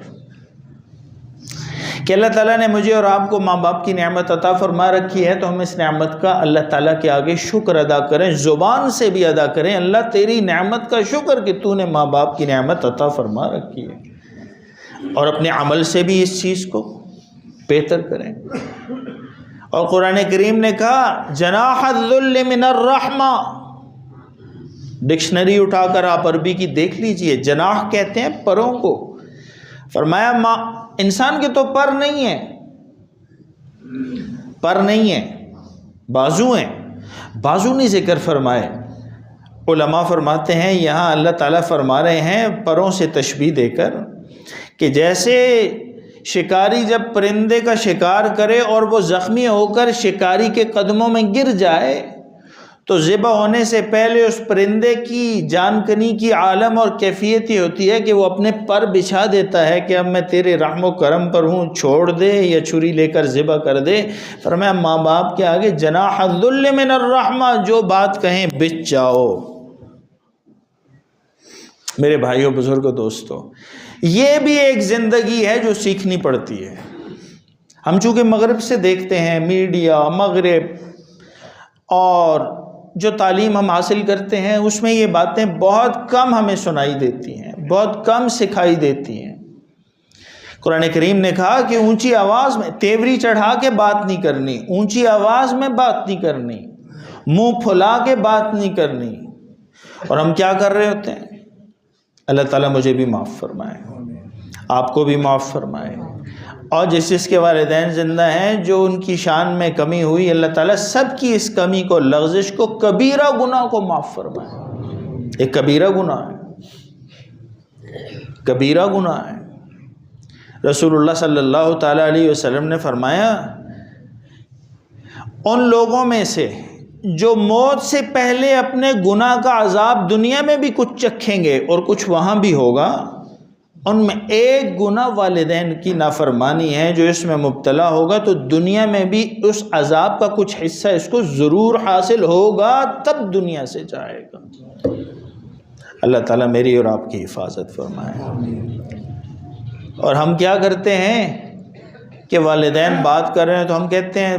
کہ اللہ تعالیٰ نے مجھے اور آپ کو ماں باپ کی نعمت عطا فرما رکھی ہے، تو ہم اس نعمت کا اللہ تعالیٰ کے آگے شکر ادا کریں، زبان سے بھی ادا کریں، اللہ تیری نعمت کا شکر کہ تو نے ماں باپ کی نعمت عطا فرما رکھی ہے، اور اپنے عمل سے بھی اس چیز کو بہتر کریں۔ اور قرآن کریم نے کہا جناح الذل من الرحمہ، ڈکشنری اٹھا کر آپ عربی کی دیکھ لیجئے، جناح کہتے ہیں پروں کو، فرمایا انسان کے تو پر نہیں ہیں، پر نہیں ہیں، بازو ہیں، بازو نہیں ذکر فرمائے۔ علماء فرماتے ہیں یہاں اللہ تعالیٰ فرما رہے ہیں پروں سے تشبیہ دے کر کہ جیسے شکاری جب پرندے کا شکار کرے اور وہ زخمی ہو کر شکاری کے قدموں میں گر جائے تو ذبح ہونے سے پہلے اس پرندے کی جان کنی کی عالم اور کیفیت یہ ہوتی ہے کہ وہ اپنے پر بچھا دیتا ہے کہ اب میں تیرے رحم و کرم پر ہوں، چھوڑ دے یا چھری لے کر ذبح کر دے۔ فرمایا ماں باپ کے آگے جناح الذل من الرحمہ، جو بات کہیں بچ جاؤ۔ میرے بھائیوں، بزرگوں، دوستوں، یہ بھی ایک زندگی ہے جو سیکھنی پڑتی ہے۔ ہم چونکہ مغرب سے دیکھتے ہیں، میڈیا، مغرب، اور جو تعلیم ہم حاصل کرتے ہیں اس میں یہ باتیں بہت کم ہمیں سنائی دیتی ہیں، بہت کم سکھائی دیتی ہیں۔ قرآن کریم نے کہا کہ اونچی آواز میں تیوری چڑھا کے بات نہیں کرنی، اونچی آواز میں بات نہیں کرنی، منہ پھلا کے بات نہیں کرنی۔ اور ہم کیا کر رہے ہوتے ہیں؟ اللہ تعالیٰ مجھے بھی معاف فرمائے، آپ کو بھی معاف فرمائے، اور جس کے والدین زندہ ہیں جو ان کی شان میں کمی ہوئی، اللہ تعالیٰ سب کی اس کمی کو، لغزش کو، کبیرہ گناہ کو معاف فرمائے۔ ایک کبیرہ گناہ ہے، کبیرہ گناہ ہے۔ رسول اللہ صلی اللہ تعالیٰ علیہ وسلم نے فرمایا ان لوگوں میں سے جو موت سے پہلے اپنے گناہ کا عذاب دنیا میں بھی کچھ چکھیں گے اور کچھ وہاں بھی ہوگا، ان میں ایک گناہ والدین کی نافرمانی ہے، جو اس میں مبتلا ہوگا تو دنیا میں بھی اس عذاب کا کچھ حصہ اس کو ضرور حاصل ہوگا، تب دنیا سے جائے گا۔ اللہ تعالیٰ میری اور آپ کی حفاظت فرمائے۔ اور ہم کیا کرتے ہیں کہ والدین بات کر رہے ہیں تو ہم کہتے ہیں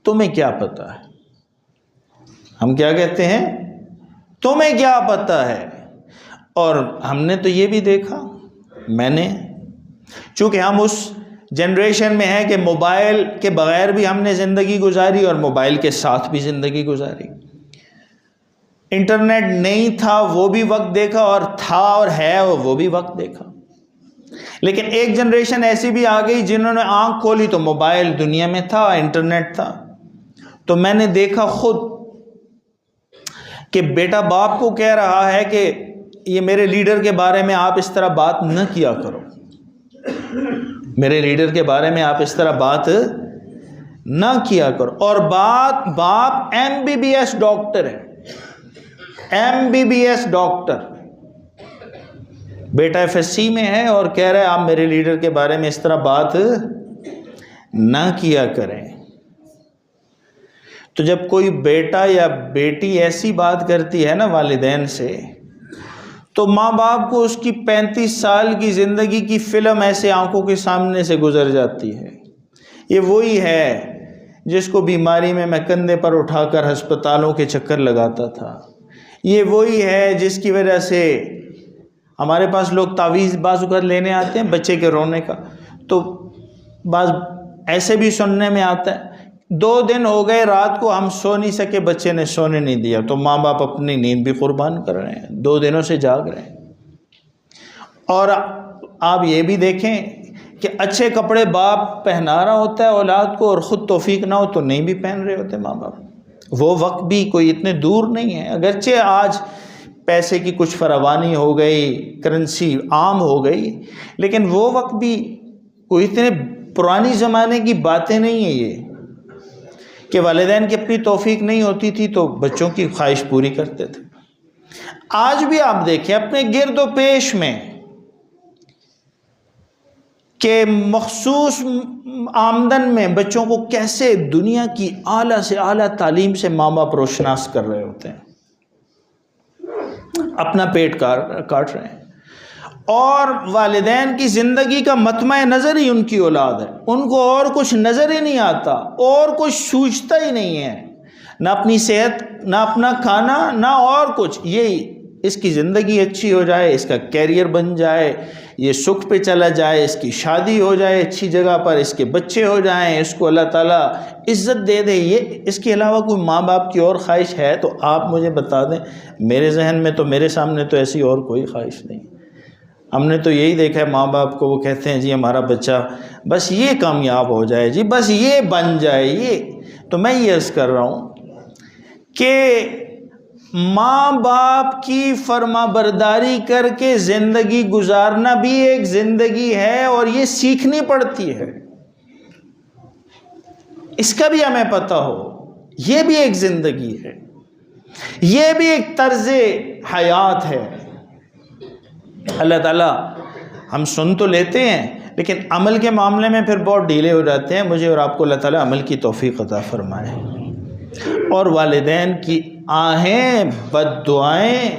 تمہیں کیا پتہ ہے؟ ہم کیا کہتے ہیں؟ تمہیں کیا پتہ ہے؟ اور ہم نے تو یہ بھی دیکھا، میں نے، چونکہ ہم اس جنریشن میں ہیں کہ موبائل کے بغیر بھی ہم نے زندگی گزاری اور موبائل کے ساتھ بھی زندگی گزاری۔ انٹرنیٹ نہیں تھا وہ بھی وقت دیکھا، اور تھا اور ہے وہ بھی وقت دیکھا۔ لیکن ایک جنریشن ایسی بھی آ گئی جنہوں نے آنکھ کھولی تو موبائل دنیا میں تھا، انٹرنیٹ تھا۔ تو میں نے دیکھا خود کہ بیٹا باپ کو کہہ رہا ہے کہ یہ میرے لیڈر کے بارے میں آپ اس طرح بات نہ کیا کرو، میرے لیڈر کے بارے میں آپ اس طرح بات نہ کیا کرو۔ اور باپ MBBS ڈاکٹر ہے، MBBS ڈاکٹر، بیٹا FSC میں ہے اور کہہ رہا ہے آپ میرے لیڈر کے بارے میں اس طرح بات نہ کیا کریں۔ تو جب کوئی بیٹا یا بیٹی ایسی بات کرتی ہے نا والدین سے، تو ماں باپ کو اس کی 35 سال کی زندگی کی فلم ایسے آنکھوں کے سامنے سے گزر جاتی ہے۔ یہ وہی ہے جس کو بیماری میں کندھے پر اٹھا کر ہسپتالوں کے چکر لگاتا تھا۔ یہ وہی ہے جس کی وجہ سے ہمارے پاس لوگ تعویذ بعض اوقات لینے آتے ہیں بچے کے رونے کا، تو بعض ایسے بھی سننے میں آتا ہے 2 دن ہو گئے رات کو ہم سو نہیں سکے، بچے نے سونے نہیں دیا، تو ماں باپ اپنی نیند بھی قربان کر رہے ہیں، 2 دنوں سے جاگ رہے ہیں۔ اور آپ یہ بھی دیکھیں کہ اچھے کپڑے باپ پہنا رہا ہوتا ہے اولاد کو اور خود توفیق نہ ہو تو نہیں بھی پہن رہے ہوتے ماں باپ۔ وہ وقت بھی کوئی اتنے دور نہیں ہے، اگرچہ آج پیسے کی کچھ فراوانی ہو گئی، کرنسی عام ہو گئی، لیکن وہ وقت بھی کوئی اتنے پرانی زمانے کی باتیں نہیں ہیں یہ کہ والدین کی اپنی توفیق نہیں ہوتی تھی تو بچوں کی خواہش پوری کرتے تھے۔ آج بھی آپ دیکھیں اپنے گرد و پیش میں کہ مخصوص آمدن میں بچوں کو کیسے دنیا کی اعلیٰ سے اعلیٰ تعلیم سے ماں باپ روشناس کر رہے ہوتے ہیں، اپنا پیٹ کاٹ رہے ہیں، اور والدین کی زندگی کا مطمع نظر ہی ان کی اولاد ہے، ان کو اور کچھ نظر ہی نہیں آتا، اور کچھ سوچتا ہی نہیں ہے، نہ اپنی صحت، نہ اپنا کھانا، نہ اور کچھ، یہی اس کی زندگی اچھی ہو جائے، اس کا کیریئر بن جائے، یہ سکھ پہ چلا جائے، اس کی شادی ہو جائے اچھی جگہ پر، اس کے بچے ہو جائیں، اس کو اللہ تعالیٰ عزت دے دے، یہ اس کے علاوہ کوئی ماں باپ کی اور خواہش ہے تو آپ مجھے بتا دیں۔ میرے ذہن میں تو، میرے سامنے تو ایسی اور کوئی خواہش نہیں۔ ہم نے تو یہی دیکھا ہے ماں باپ کو، وہ کہتے ہیں جی ہمارا بچہ بس یہ کامیاب ہو جائے، جی بس یہ بن جائے، یہ تو میں یہ عرض کر رہا ہوں کہ ماں باپ کی فرما برداری کر کے زندگی گزارنا بھی ایک زندگی ہے، اور یہ سیکھنی پڑتی ہے، اس کا بھی ہمیں پتہ ہو، یہ بھی ایک زندگی ہے، یہ بھی ایک طرز حیات ہے۔ اللہ تعالیٰ ہم سن تو لیتے ہیں لیکن عمل کے معاملے میں پھر بہت ڈھیلے ہو جاتے ہیں۔ مجھے اور آپ کو اللہ تعالیٰ عمل کی توفیق عطا فرمائے، اور والدین کی آہیں بد دعائیں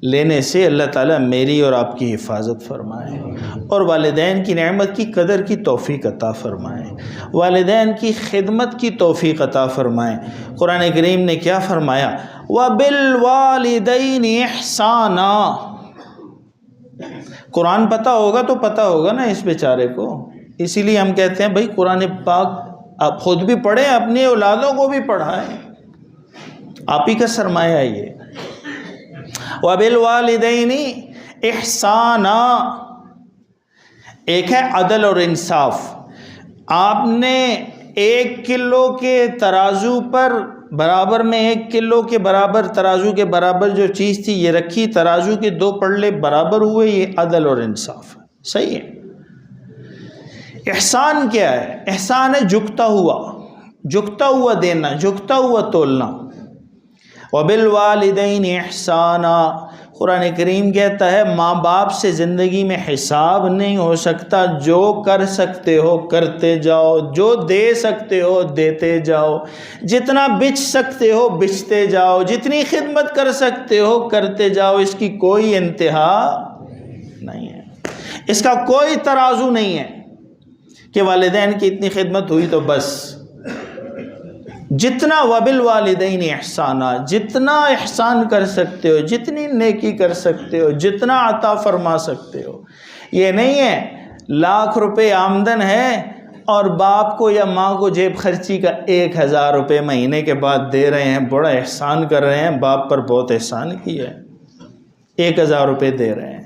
لینے سے اللہ تعالیٰ میری اور آپ کی حفاظت فرمائے، اور والدین کی نعمت کی قدر کی توفیق عطا فرمائے، والدین کی خدمت کی توفیق عطا فرمائے۔ قرآن کریم نے کیا فرمایا؟ وَبِالْوَالِدَيْنِ إِحْسَانًا۔ قرآن پتہ ہوگا تو پتہ ہوگا نا اس بیچارے کو، اسی لیے ہم کہتے ہیں بھائی قرآن پاک آپ خود بھی پڑھیں، اپنی اولادوں کو بھی پڑھائیں، آپ ہی کا سرمایہ ہے یہ۔ وَبِالْوَالِدَيْنِ إِحْسَانًا، ایک ہے عدل اور انصاف۔ آپ نے 1 کلو کے ترازو پر برابر میں 1 کلو کے برابر ترازو کے برابر جو چیز تھی یہ رکھی، ترازو کے 2 پلڑے برابر ہوئے، یہ عدل اور انصاف ہے، صحیح ہے۔ احسان کیا ہے؟ احسان ہے جھکتا ہوا دینا، جھکتا ہوا تولنا۔ وَبِالْوَالِدَيْنِ إِحْسَانًا، قرآن کریم کہتا ہے ماں باپ سے زندگی میں حساب نہیں ہو سکتا، جو کر سکتے ہو کرتے جاؤ، جو دے سکتے ہو دیتے جاؤ، جتنا بچ سکتے ہو بچتے جاؤ، جتنی خدمت کر سکتے ہو کرتے جاؤ، اس کی کوئی انتہا نہیں ہے، اس کا کوئی ترازو نہیں ہے کہ والدین کی اتنی خدمت ہوئی تو بس۔ جتنا وَبِالْوَالِدَيْنِ إِحْسَانًا، جتنا احسان کر سکتے ہو، جتنی نیکی کر سکتے ہو، جتنا عطا فرما سکتے ہو، یہ نہیں ہے لاکھ روپے آمدن ہے اور باپ کو یا ماں کو جیب خرچی کا 1000 روپے مہینے کے بعد دے رہے ہیں، بڑا احسان کر رہے ہیں، باپ پر بہت احسان کیا ہے، 1000 روپے دے رہے ہیں۔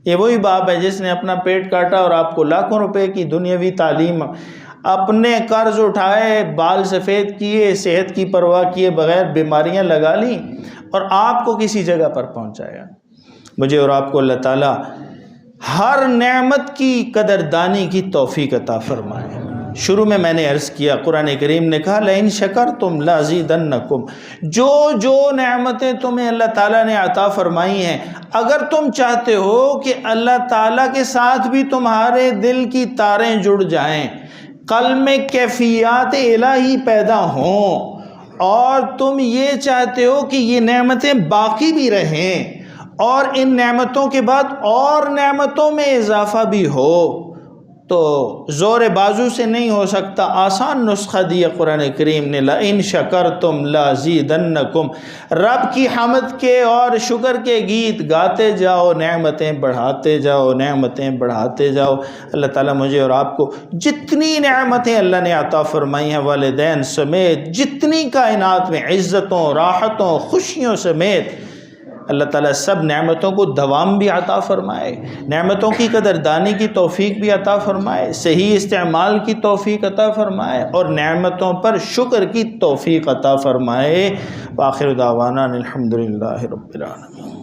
یہ وہی باپ ہے جس نے اپنا پیٹ کاٹا اور آپ کو لاکھوں روپے کی دنیاوی تعلیم، اپنے قرض اٹھائے، بال سفید کیے، صحت کی پرواہ کیے بغیر بیماریاں لگا لیں اور آپ کو کسی جگہ پر پہنچایا۔ مجھے اور آپ کو اللہ تعالیٰ ہر نعمت کی قدردانی کی توفیق عطا فرمائے، شروع میں نے عرض کیا، قرآن کریم نے کہا لئن شکرتم لازیدنکم، جو نعمتیں تمہیں اللہ تعالیٰ نے عطا فرمائی ہیں، اگر تم چاہتے ہو کہ اللہ تعالیٰ کے ساتھ بھی تمہارے دل کی تاریں جڑ جائیں، قلب میں کیفیات الہی پیدا ہوں، اور تم یہ چاہتے ہو کہ یہ نعمتیں باقی بھی رہیں اور ان نعمتوں کے بعد اور نعمتوں میں اضافہ بھی ہو، تو زور بازو سے نہیں ہو سکتا۔ آسان نسخہ دیا قرآن کریم نے، لئن شکرتم لازیدنکم، رب کی حمد کے اور شکر کے گیت گاتے جاؤ، نعمتیں بڑھاتے جاؤ، نعمتیں بڑھاتے جاؤ۔ اللہ تعالیٰ مجھے اور آپ کو جتنی نعمتیں اللہ نے عطا فرمائی ہیں والدین سمیت، جتنی کائنات میں عزتوں، راحتوں، خوشیوں سمیت، اللہ تعالیٰ سب نعمتوں کو دوام بھی عطا فرمائے، نعمتوں کی قدردانی کی توفیق بھی عطا فرمائے، صحیح استعمال کی توفیق عطا فرمائے، اور نعمتوں پر شکر کی توفیق عطا فرمائے۔ وآخر دعوانا الحمدللہ رب العالمین۔